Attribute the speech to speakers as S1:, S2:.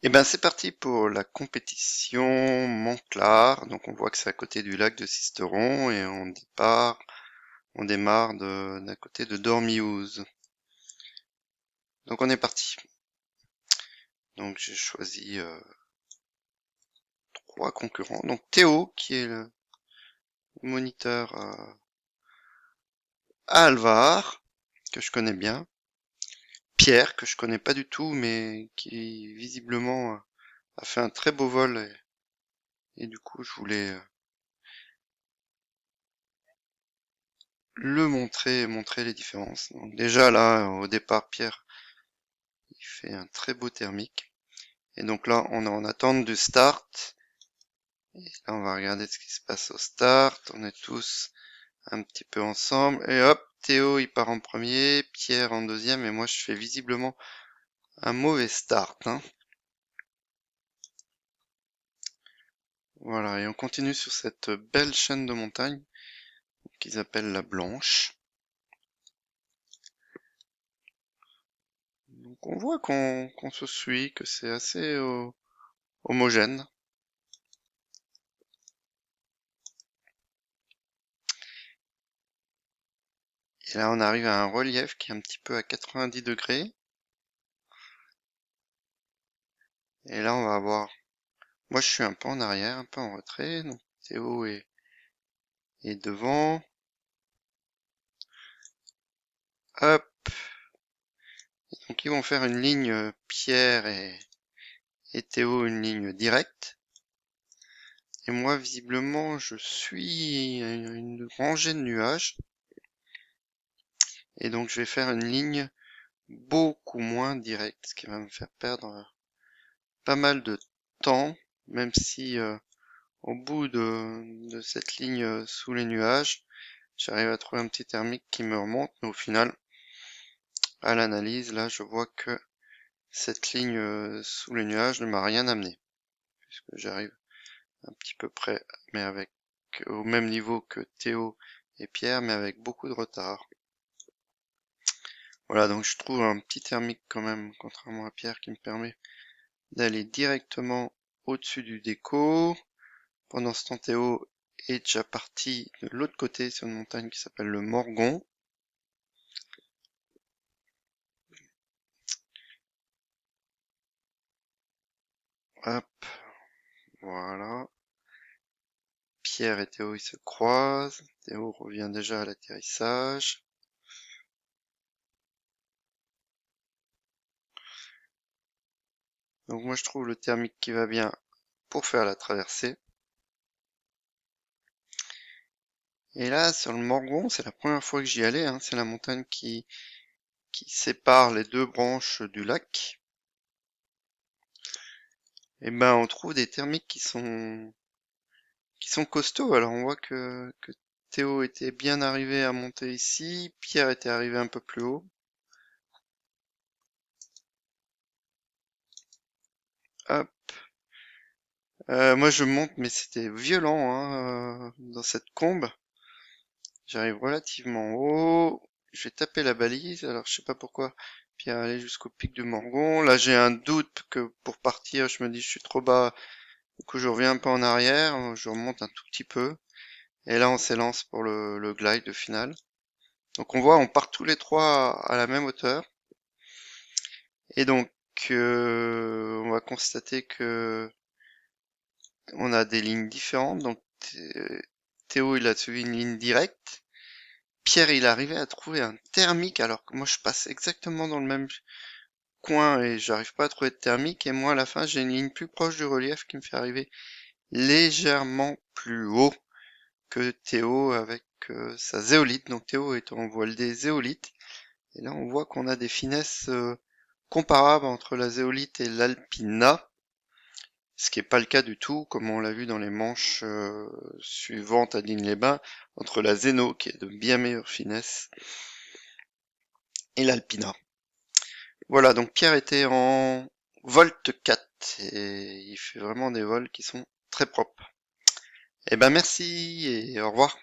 S1: Et ben c'est parti pour la compétition Montclar. Donc on voit que c'est à côté du lac de Sisteron et on démarre d'un côté de Dormiouz. Donc on est parti. Donc j'ai choisi trois concurrents. Donc Théo qui est le moniteur à Alvar, que je connais bien. Pierre que je connais pas du tout mais qui visiblement a fait un très beau vol et du coup je voulais montrer les différences. Donc déjà là, au départ, Pierre, il fait un très beau thermique. Et donc là, on est en attente du start. Et là, on va regarder ce qui se passe au start. On est tous un petit peu ensemble. Et hop, Théo, il part en premier, Pierre en deuxième, et moi, je fais visiblement un mauvais start, hein. Voilà, et on continue sur cette belle chaîne de montagnes qu'ils appellent la Blanche. Donc on voit qu'on se suit, que c'est assez homogène. Et là, on arrive à un relief qui est un petit peu à 90 degrés. Et là, on va avoir... Moi, je suis un peu en arrière, un peu en retrait. Donc, Théo est devant. Hop. Donc, ils vont faire une ligne Pierre et Théo, une ligne directe. Et moi, visiblement, je suis une rangée de nuages. Et donc, je vais faire une ligne beaucoup moins directe, ce qui va me faire perdre pas mal de temps, même si au bout de cette ligne sous les nuages, j'arrive à trouver un petit thermique qui me remonte, mais au final, à l'analyse, là, je vois que cette ligne sous les nuages ne m'a rien amené, puisque j'arrive un petit peu près, mais avec au même niveau que Théo et Pierre, mais avec beaucoup de retard. Voilà, donc je trouve un petit thermique quand même, contrairement à Pierre, qui me permet d'aller directement au-dessus du déco. Pendant ce temps, Théo est déjà parti de l'autre côté sur une montagne qui s'appelle le Morgon. Hop, voilà. Pierre et Théo, ils se croisent. Théo revient déjà à l'atterrissage. Donc moi, je trouve le thermique qui va bien pour faire la traversée. Et là, sur le Morgon, c'est la première fois que j'y allais, hein. C'est la montagne qui sépare les deux branches du lac. Et ben, on trouve des thermiques qui sont costauds. Alors, on voit que Théo était bien arrivé à monter ici. Pierre était arrivé un peu plus haut. Hop. Moi, je monte, mais c'était violent, hein, dans cette combe. J'arrive relativement haut. Je vais taper la balise. Alors, je sais pas pourquoi Pierre allait jusqu'au pic du Morgon. Là, j'ai un doute que pour partir, je me dis je suis trop bas. Du coup, je reviens un peu en arrière. Je remonte un tout petit peu. Et là, on s'élance pour le glide final. Donc, on voit, on part tous les trois à la même hauteur. Et donc, on va constater que on a des lignes différentes. Donc, Théo, il a suivi une ligne directe. Pierre, il arrivait à trouver un thermique alors que moi je passe exactement dans le même coin et j'arrive pas à trouver de thermique et moi à la fin j'ai une ligne plus proche du relief qui me fait arriver légèrement plus haut que Théo avec sa zéolite. Donc Théo est en voile des zéolites et là on voit qu'on a des finesses comparables entre la zéolite et l'alpina, ce qui n'est pas le cas du tout comme on l'a vu dans les manches suivantes à Digne-les-Bains entre la zéno qui est de bien meilleure finesse et l'alpina. Voilà, donc Pierre était en Volt 4 et il fait vraiment des vols qui sont très propres. Eh ben merci et au revoir.